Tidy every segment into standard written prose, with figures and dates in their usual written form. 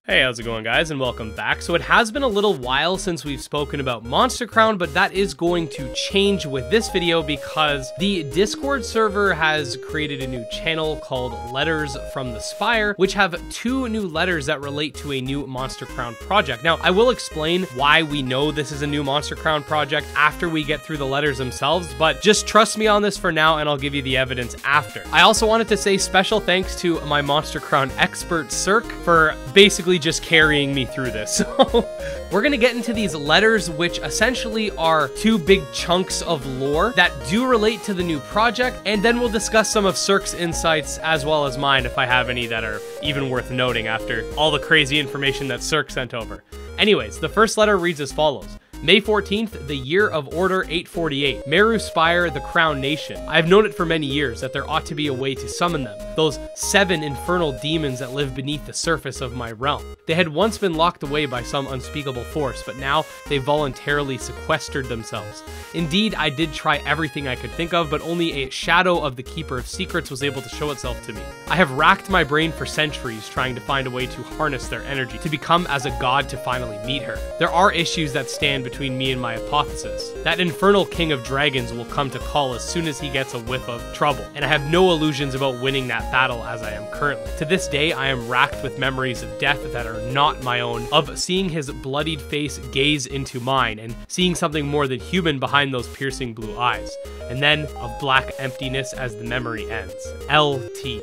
Hey, how's it going, guys, and welcome back. So it has been a little while since we've spoken about Monster Crown, but that is going to change with this video because the Discord server has created a new channel called Letters from the Spire, which have 2 new letters that relate to a new Monster Crown project. Now, I will explain why we know this is a new Monster Crown project after we get through the letters themselves, but just trust me on this for now, and I'll give you the evidence after. I also wanted to say special thanks to my Monster Crown expert, Cirque, for basically just carrying me through this. So we're gonna get into these letters, which essentially are 2 big chunks of lore that do relate to the new project, and then we'll discuss some of Cirque's insights as well as mine if I have any that are even worth noting after all the crazy information that Cirque sent over. Anyways, the first letter reads as follows. May 14th, the year of Order 848, Meru Spire, the Crown Nation. I have known it for many years that there ought to be a way to summon them, those 7 infernal demons that live beneath the surface of my realm. They had once been locked away by some unspeakable force, but now they voluntarily sequestered themselves. Indeed, I did try everything I could think of, but only a shadow of the Keeper of Secrets was able to show itself to me. I have racked my brain for centuries trying to find a way to harness their energy, to become as a god to finally meet her. There are issues that stand between me and my hypothesis. That infernal king of dragons will come to call as soon as he gets a whiff of trouble, and I have no illusions about winning that battle as I am currently. To this day, I am racked with memories of death that are not my own, of seeing his bloodied face gaze into mine, and seeing something more than human behind those piercing blue eyes, and then of black emptiness as the memory ends. LT.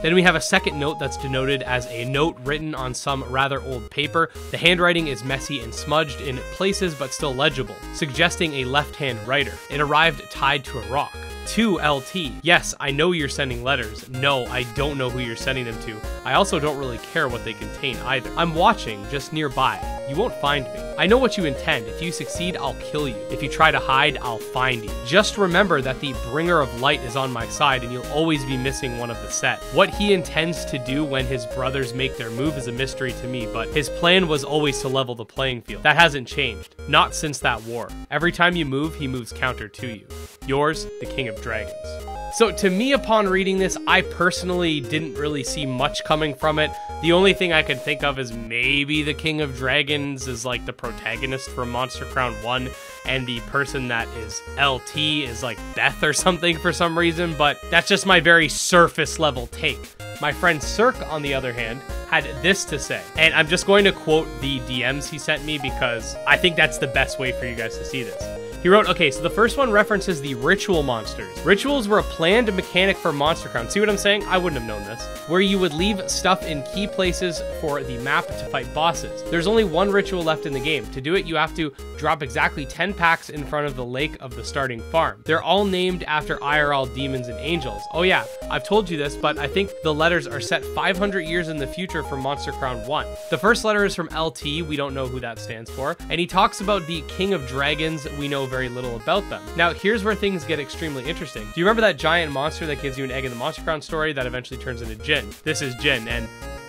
Then we have a second note that's denoted as a note written on some rather old paper. The handwriting is messy and smudged in places but still legible, suggesting a left-hand writer. It arrived tied to a rock. 2 LT. Yes, I know you're sending letters. No, I don't know who you're sending them to. I also don't really care what they contain either. I'm watching, just nearby. You won't find me. I know what you intend. If you succeed, I'll kill you. If you try to hide, I'll find you. Just remember that the bringer of light is on my side and you'll always be missing one of the set. What he intends to do when his brothers make their move is a mystery to me, but his plan was always to level the playing field. That hasn't changed. Not since that war. Every time you move, he moves counter to you. Yours, the King of Dragons. So to me, upon reading this, I personally didn't really see much coming from it. The only thing I could think of is maybe the King of Dragons is like the protagonist from Monster Crown 1, and the person that is LT is like Beth or something for some reason, but that's just my very surface level take. My friend Cirque, on the other hand, had this to say, and I'm just going to quote the DMs he sent me because I think that's the best way for you guys to see this. He wrote, okay, so the first one references the ritual monsters. Rituals were a planned mechanic for Monster Crown. See what I'm saying? I wouldn't have known this. Where you would leave stuff in key places for the map to fight bosses. There's only 1 ritual left in the game. To do it, you have to drop exactly 10 packs in front of the lake of the starting farm. They're all named after IRL demons and angels. Oh yeah, I've told you this, but I think the letters are set 500 years in the future from Monster Crown 1. The first letter is from LT, we don't know who that stands for, and he talks about the King of Dragons. We know very little about them. Now, here's where things get extremely interesting. Do you remember that giant monster that gives you an egg in the Monster Crown story that eventually turns into Jin? This is Jin, and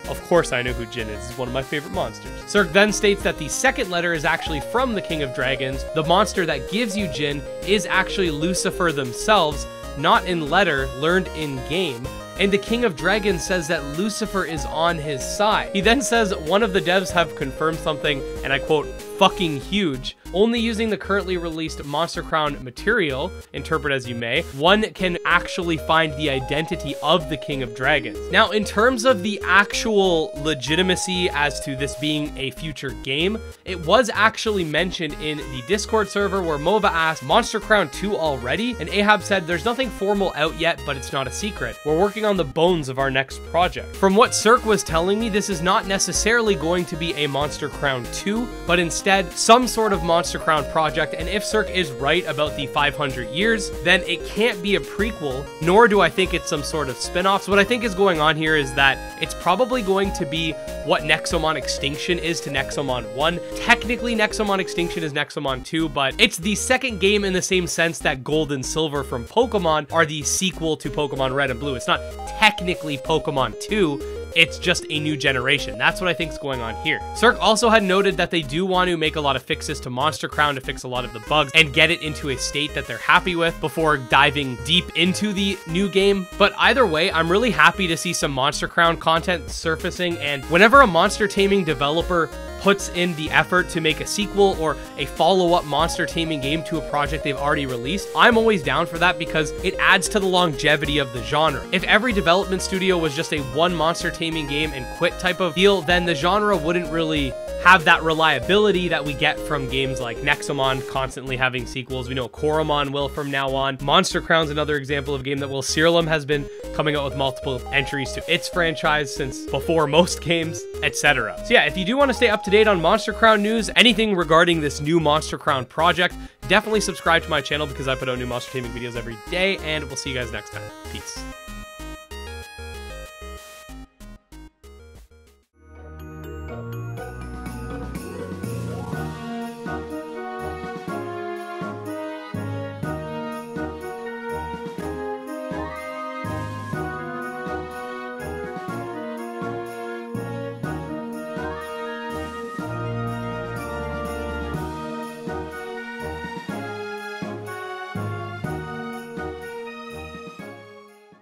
of course I know who Jin is. He's one of my favorite monsters. Cirque then states that the second letter is actually from the King of Dragons. The monster that gives you Jin is actually Lucifer themselves, not in letter, learned in game. And the King of Dragons says that Lucifer is on his side. He then says one of the devs have confirmed something, and I quote, fucking huge. Only using the currently released Monster Crown material, interpret as you may, one can actually find the identity of the King of Dragons. Now, in terms of the actual legitimacy as to this being a future game, it was actually mentioned in the Discord server where Mova asked, Monster Crown 2 already? And Ahab said, there's nothing formal out yet, but it's not a secret. We're working on the bones of our next project. From what Cirque was telling me, this is not necessarily going to be a Monster Crown 2, but instead some sort of Monster Crown project, and if Cirque is right about the 500 years, then it can't be a prequel, nor do I think it's some sort of spin-off. So what I think is going on here is that it's probably going to be what Nexomon Extinction is to Nexomon 1. Technically, Nexomon Extinction is Nexomon 2, but it's the second game in the same sense that Gold and Silver from Pokemon are the sequel to Pokemon Red and Blue. It's not technically Pokemon 2, It's just a new generation. That's what I think is going on here. Cirque also had noted that they do want to make a lot of fixes to Monster Crown to fix a lot of the bugs and get it into a state that they're happy with before diving deep into the new game. But either way, I'm really happy to see some Monster Crown content surfacing, and whenever a monster taming developer puts in the effort to make a sequel or a follow-up monster taming game to a project they've already released, I'm always down for that because it adds to the longevity of the genre. If every development studio was just a one monster taming game and quit type of deal, then the genre wouldn't really have that reliability that we get from games like Nexomon constantly having sequels. We know Coromon will from now on. Monster Crown's another example of a game that will. Serialum has been coming out with multiple entries to its franchise since before most games, etc. So yeah, if you do want to stay up to date on Monster Crown news, anything regarding this new Monster Crown project, definitely subscribe to my channel because I put out new monster taming videos every day, and we'll see you guys next time. Peace.